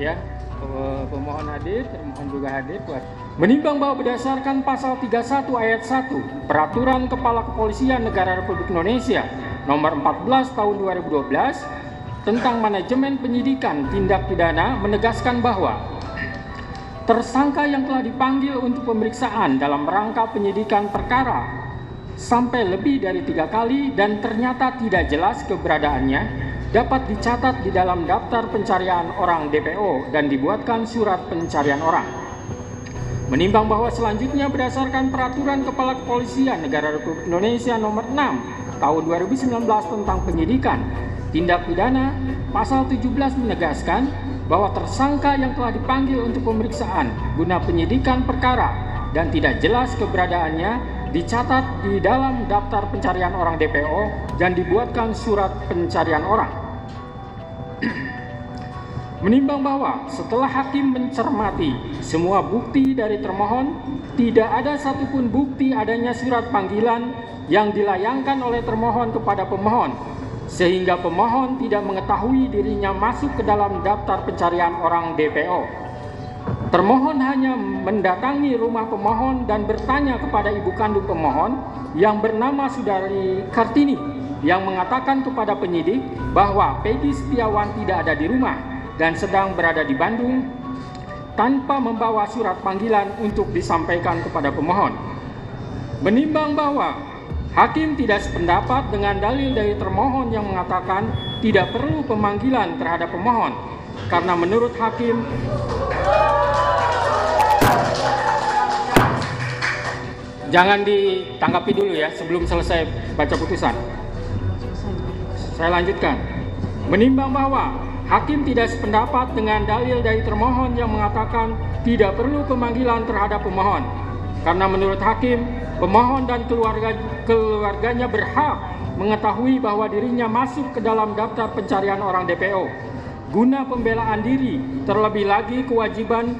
ya. Pemohon hadir, termohon juga hadir. Menimbang bahwa berdasarkan pasal 31 ayat 1 Peraturan Kepala Kepolisian Negara Republik Indonesia nomor 14 tahun 2012 tentang manajemen penyidikan tindak pidana menegaskan bahwa tersangka yang telah dipanggil untuk pemeriksaan dalam rangka penyidikan perkara sampai lebih dari 3 kali dan ternyata tidak jelas keberadaannya dapat dicatat di dalam daftar pencarian orang DPO dan dibuatkan surat pencarian orang. Menimbang bahwa selanjutnya berdasarkan Peraturan Kepala Kepolisian Negara Republik Indonesia nomor 6 tahun 2019 tentang penyidikan tindak pidana, pasal 17 menegaskan bahwa tersangka yang telah dipanggil untuk pemeriksaan guna penyidikan perkara dan tidak jelas keberadaannya dicatat di dalam daftar pencarian orang DPO dan dibuatkan surat pencarian orang. Menimbang bahwa setelah hakim mencermati semua bukti dari termohon, tidak ada satupun bukti adanya surat panggilan yang dilayangkan oleh termohon kepada pemohon, sehingga pemohon tidak mengetahui dirinya masuk ke dalam daftar pencarian orang DPO. Termohon hanya mendatangi rumah pemohon dan bertanya kepada ibu kandung pemohon yang bernama Saudari Kartini yang mengatakan kepada penyidik bahwa Peggy Setiawan tidak ada di rumah dan sedang berada di Bandung tanpa membawa surat panggilan untuk disampaikan kepada pemohon. Menimbang bahwa hakim tidak sependapat dengan dalil dari termohon yang mengatakan tidak perlu pemanggilan terhadap pemohon karena menurut hakim jangan ditanggapi dulu ya sebelum selesai baca putusan. Saya lanjutkan. Menimbang bahwa hakim tidak sependapat dengan dalil dari termohon yang mengatakan tidak perlu pemanggilan terhadap pemohon karena menurut hakim pemohon dan keluarganya berhak mengetahui bahwa dirinya masuk ke dalam daftar pencarian orang DPO guna pembelaan diri. Terlebih lagi kewajiban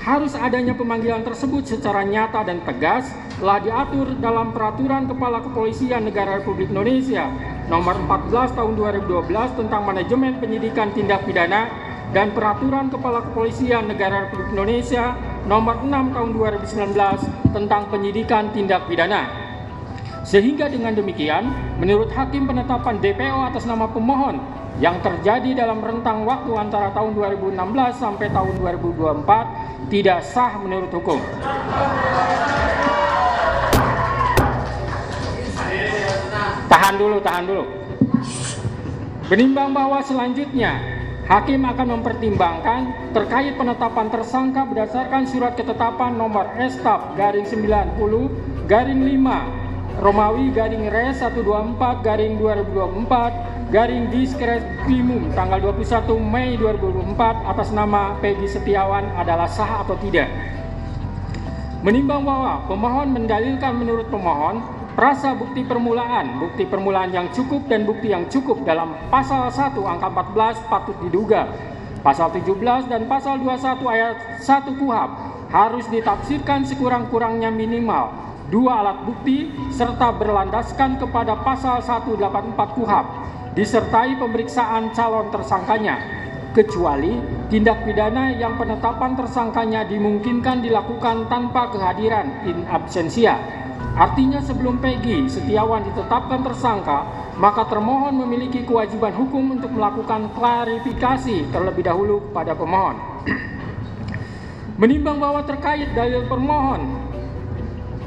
harus adanya pemanggilan tersebut secara nyata dan tegas telah diatur dalam Peraturan Kepala Kepolisian Negara Republik Indonesia nomor 14 tahun 2012 tentang manajemen penyidikan tindak pidana dan Peraturan Kepala Kepolisian Negara Republik Indonesia nomor 6 tahun 2019 tentang penyidikan tindak pidana. Sehingga dengan demikian, menurut hakim penetapan DPO atas nama pemohon yang terjadi dalam rentang waktu antara tahun 2016 sampai tahun 2024 tidak sah menurut hukum. Tahan dulu. Menimbang bahwa selanjutnya hakim akan mempertimbangkan terkait penetapan tersangka berdasarkan surat ketetapan nomor Estaf garing 90 garing 5 Romawi garing Res 124 garing 2024 garing Diskrimum tanggal 21 Mei 2024 atas nama Peggy Setiawan adalah sah atau tidak. Menimbang bahwa pemohon mendalilkan menurut pemohon prasa bukti permulaan yang cukup dan bukti yang cukup dalam pasal 1 angka 14 patut diduga, pasal 17 dan pasal 21 ayat 1 KUHP harus ditafsirkan sekurang-kurangnya minimal 2 alat bukti serta berlandaskan kepada pasal 184 KUHP disertai pemeriksaan calon tersangkanya, kecuali tindak pidana yang penetapan tersangkanya dimungkinkan dilakukan tanpa kehadiran in absentia. Artinya sebelum Peggy Setiawan ditetapkan tersangka, maka termohon memiliki kewajiban hukum untuk melakukan klarifikasi terlebih dahulu pada pemohon. Menimbang bahwa terkait dalil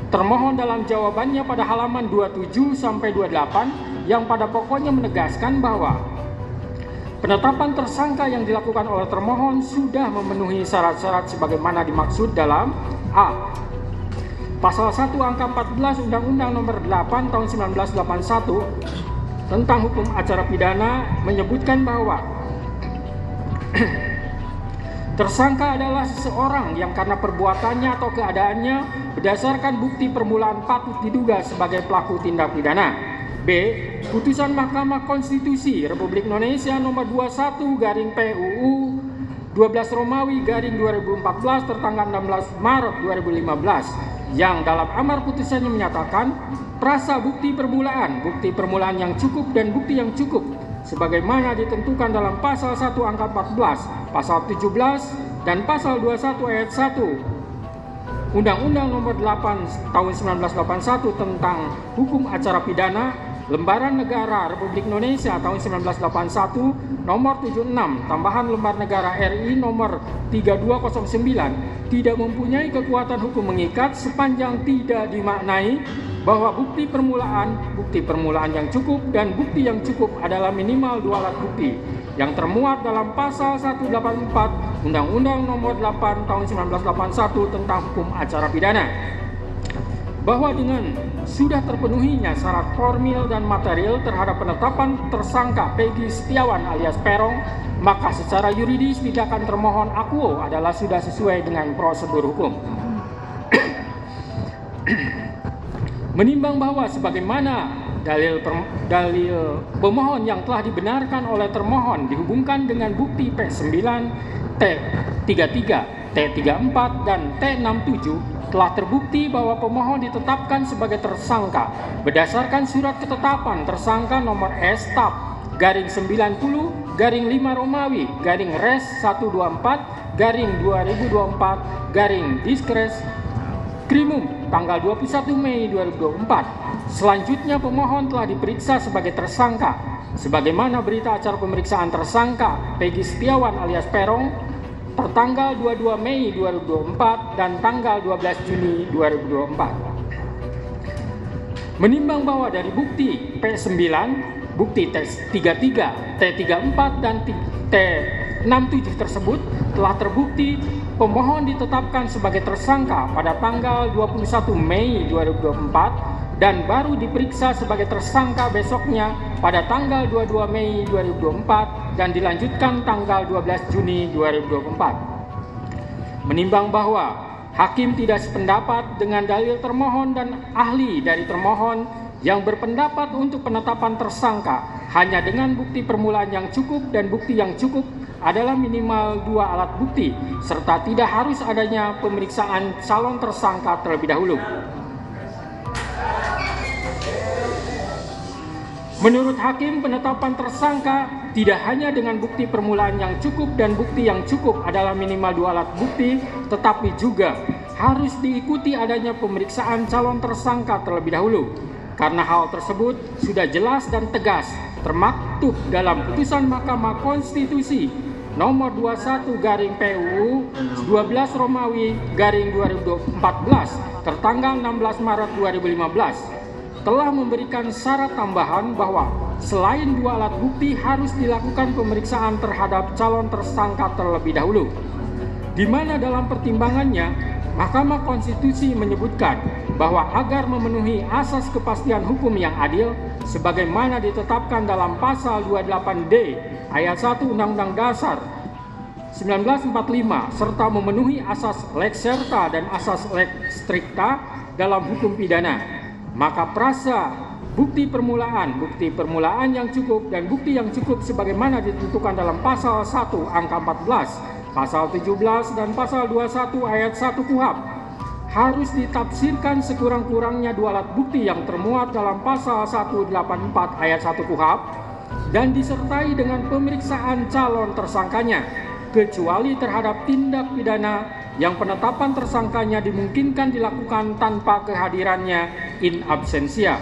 termohon dalam jawabannya pada halaman 27 sampai 28 yang pada pokoknya menegaskan bahwa penetapan tersangka yang dilakukan oleh termohon sudah memenuhi syarat-syarat sebagaimana dimaksud dalam A. Pasal 1 angka 14 Undang-Undang nomor 8 tahun 1981 tentang hukum acara pidana menyebutkan bahwa tersangka adalah seseorang yang karena perbuatannya atau keadaannya berdasarkan bukti permulaan patut diduga sebagai pelaku tindak pidana. B. Putusan Mahkamah Konstitusi Republik Indonesia nomor 21 garing PUU 12 Romawi garing 2014 tertanggal 16 Maret 2015 yang dalam amar putusannya menyatakan prasa bukti permulaan yang cukup dan bukti yang cukup sebagaimana ditentukan dalam pasal 1 angka 14, pasal 17, dan pasal 21 ayat 1 Undang-Undang Nomor 8 Tahun 1981 tentang Hukum Acara Pidana, Lembaran Negara Republik Indonesia tahun 1981 Nomor 76 tambahan Lembar Negara RI Nomor 3209 tidak mempunyai kekuatan hukum mengikat sepanjang tidak dimaknai bahwa bukti permulaan yang cukup dan bukti yang cukup adalah minimal 2 alat bukti yang termuat dalam pasal 184 Undang-Undang Nomor 8 Tahun 1981 tentang Hukum Acara Pidana, bahwa dengan sudah terpenuhinya syarat formil dan material terhadap penetapan tersangka Peggy Setiawan alias Peron, maka secara yuridis tindakan termohon akuo adalah sudah sesuai dengan prosedur hukum. Menimbang bahwa sebagaimana dalil pemohon yang telah dibenarkan oleh termohon dihubungkan dengan bukti P9, T33, T34, dan T67 telah terbukti bahwa pemohon ditetapkan sebagai tersangka berdasarkan surat ketetapan tersangka nomor S-TAP garing 90 garing 5 Romawi garing Res 124 garing 2024 garing Diskres Krimum tanggal 21 Mei 2024. Selanjutnya pemohon telah diperiksa sebagai tersangka sebagaimana berita acara pemeriksaan tersangka Peggy Setiawan alias Peron tertanggal 22 Mei 2024 dan tanggal 12 Juni 2024. Menimbang bahwa dari bukti P9, bukti T33, T34, dan T67 tersebut telah terbukti pemohon ditetapkan sebagai tersangka pada tanggal 21 Mei 2024 dan baru diperiksa sebagai tersangka besoknya pada tanggal 22 Mei 2024 dan dilanjutkan tanggal 12 Juni 2024. Menimbang bahwa hakim tidak sependapat dengan dalil termohon dan ahli dari termohon yang berpendapat untuk penetapan tersangka hanya dengan bukti permulaan yang cukup dan bukti yang cukup adalah minimal 2 alat bukti serta tidak harus adanya pemeriksaan calon tersangka terlebih dahulu. Menurut hakim, penetapan tersangka tidak hanya dengan bukti permulaan yang cukup dan bukti yang cukup adalah minimal 2 alat bukti, tetapi juga harus diikuti adanya pemeriksaan calon tersangka terlebih dahulu. Karena hal tersebut sudah jelas dan tegas termaktub dalam putusan Mahkamah Konstitusi nomor 21 garing PUU 12 Romawi garing 2014 tertanggal 16 Maret 2015 telah memberikan syarat tambahan bahwa selain 2 alat bukti harus dilakukan pemeriksaan terhadap calon tersangka terlebih dahulu, di mana dalam pertimbangannya Mahkamah Konstitusi menyebutkan bahwa agar memenuhi asas kepastian hukum yang adil sebagaimana ditetapkan dalam pasal 28D ayat 1 Undang-Undang Dasar 1945 serta memenuhi asas lex serta dan asas lex stricta dalam hukum pidana, maka prasa bukti permulaan yang cukup dan bukti yang cukup sebagaimana ditentukan dalam pasal 1 angka 14, pasal 17 dan pasal 21 ayat 1 KUHP harus ditafsirkan sekurang-kurangnya 2 alat bukti yang termuat dalam pasal 184 ayat 1 KUHP dan disertai dengan pemeriksaan calon tersangkanya, kecuali terhadap tindak pidana yang penetapan tersangkanya dimungkinkan dilakukan tanpa kehadirannya in absentia.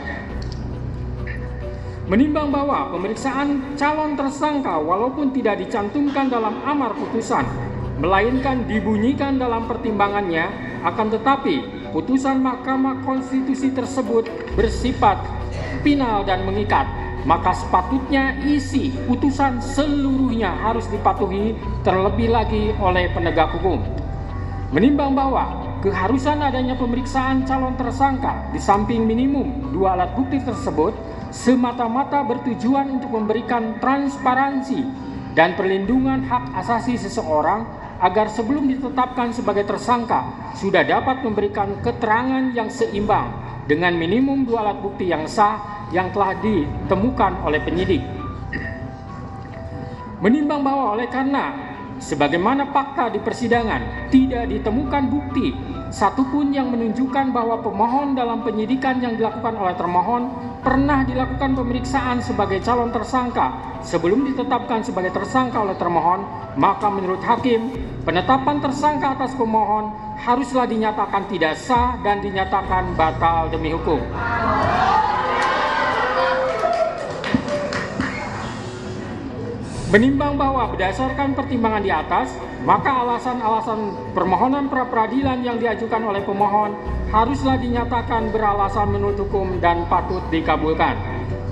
Menimbang bahwa pemeriksaan calon tersangka walaupun tidak dicantumkan dalam amar putusan, melainkan dibunyikan dalam pertimbangannya, akan tetapi putusan Mahkamah Konstitusi tersebut bersifat final dan mengikat, maka sepatutnya isi putusan seluruhnya harus dipatuhi terlebih lagi oleh penegak hukum. Menimbang bahwa keharusan adanya pemeriksaan calon tersangka di samping minimum 2 alat bukti tersebut semata-mata bertujuan untuk memberikan transparansi dan perlindungan hak asasi seseorang agar sebelum ditetapkan sebagai tersangka sudah dapat memberikan keterangan yang seimbang dengan minimum 2 alat bukti yang sah yang telah ditemukan oleh penyidik. Menimbang bahwa oleh karena sebagaimana fakta di persidangan, tidak ditemukan bukti satupun yang menunjukkan bahwa pemohon dalam penyidikan yang dilakukan oleh termohon pernah dilakukan pemeriksaan sebagai calon tersangka sebelum ditetapkan sebagai tersangka oleh termohon, maka menurut hakim, penetapan tersangka atas pemohon haruslah dinyatakan tidak sah dan dinyatakan batal demi hukum. Menimbang bahwa berdasarkan pertimbangan di atas, maka alasan-alasan permohonan pra-peradilan yang diajukan oleh pemohon haruslah dinyatakan beralasan menurut hukum dan patut dikabulkan.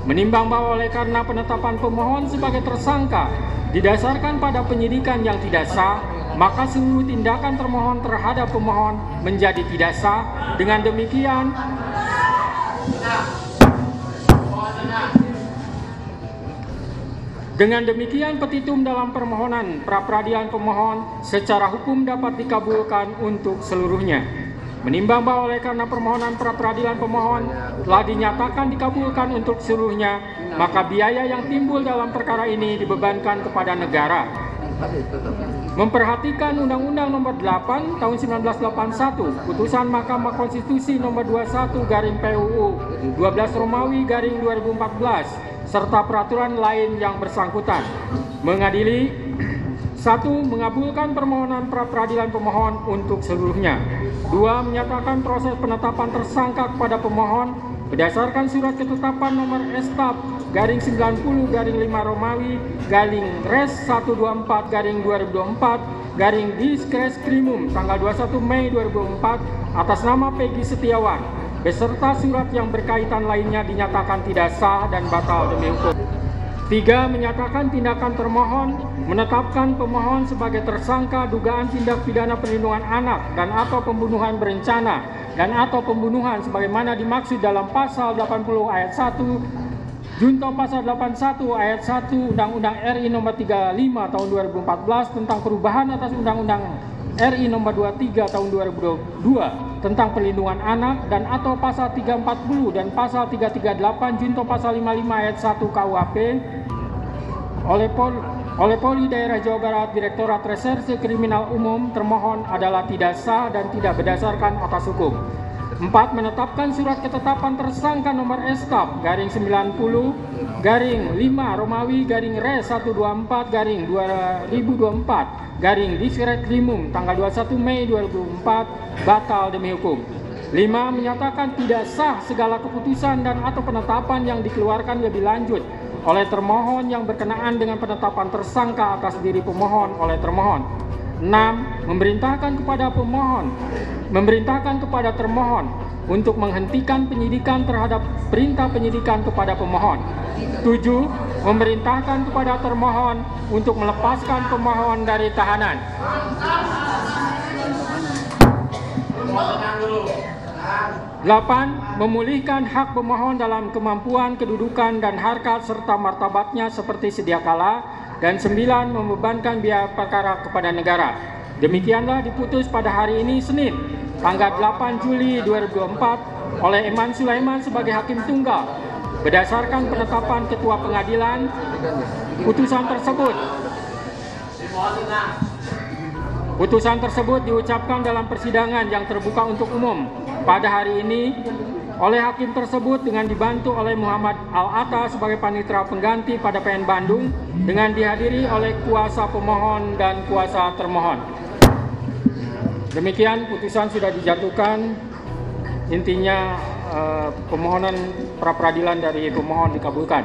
Menimbang bahwa oleh karena penetapan pemohon sebagai tersangka didasarkan pada penyidikan yang tidak sah, maka seluruh tindakan termohon terhadap pemohon menjadi tidak sah. Dengan demikian, petitum dalam permohonan pra-peradilan pemohon secara hukum dapat dikabulkan untuk seluruhnya. Menimbang bahwa oleh karena permohonan pra-peradilan pemohon telah dinyatakan dikabulkan untuk seluruhnya, maka biaya yang timbul dalam perkara ini dibebankan kepada negara. Memperhatikan Undang-Undang Nomor 8 Tahun 1981, Putusan Mahkamah Konstitusi Nomor 21/PUU 12 Romawi /2014 serta peraturan lain yang bersangkutan, mengadili: 1. Mengabulkan permohonan pra-peradilan pemohon untuk seluruhnya. 2. Menyatakan proses penetapan tersangka kepada pemohon berdasarkan surat ketetapan nomor Estap /90/5 Romawi /Res 124/2024 Diskreskrimum tanggal 21 Mei 2004 atas nama Peggy Setiawan beserta surat yang berkaitan lainnya dinyatakan tidak sah dan batal demi hukum. 3. Menyatakan tindakan termohon menetapkan pemohon sebagai tersangka dugaan tindak pidana perlindungan anak dan atau pembunuhan berencana dan atau pembunuhan sebagaimana dimaksud dalam pasal 80 ayat 1 junto pasal 81 ayat 1 Undang-Undang RI Nomor 35 Tahun 2014 tentang perubahan atas Undang-Undang RI Nomor 23 Tahun 2022 tentang perlindungan anak dan atau pasal 340 dan pasal 338 junto pasal 55 ayat 1 KUHP oleh Polri Daerah Jawa Barat Direktorat Reserse Kriminal Umum termohon adalah tidak sah dan tidak berdasarkan atas hukum. 4. Menetapkan surat ketetapan tersangka nomor Estap /90/5 Romawi /Res 124/2024 Diskreskrimum tanggal 21 Mei 2004 batal demi hukum. 5. Menyatakan tidak sah segala keputusan dan atau penetapan yang dikeluarkan lebih lanjut oleh termohon yang berkenaan dengan penetapan tersangka atas diri pemohon oleh termohon. 6. Memerintahkan kepada termohon untuk menghentikan penyidikan terhadap perintah penyidikan kepada pemohon. 7. Memerintahkan kepada termohon untuk melepaskan pemohon dari tahanan. 8. Memulihkan hak pemohon dalam kemampuan, kedudukan, dan harkat serta martabatnya seperti sedia kala. Dan 9. Membebankan biaya perkara kepada negara. Demikianlah diputus pada hari ini Senin, tanggal 8 Juli 2024 oleh Eman Sulaiman sebagai Hakim Tunggal. Berdasarkan penetapan Ketua Pengadilan, putusan tersebut diucapkan dalam persidangan yang terbuka untuk umum pada hari ini oleh hakim tersebut dengan dibantu oleh Muhammad Al-Atta sebagai panitera pengganti pada PN Bandung dengan dihadiri oleh kuasa pemohon dan kuasa termohon. Demikian putusan sudah dijatuhkan. Intinya permohonan pra-peradilan dari pemohon dikabulkan.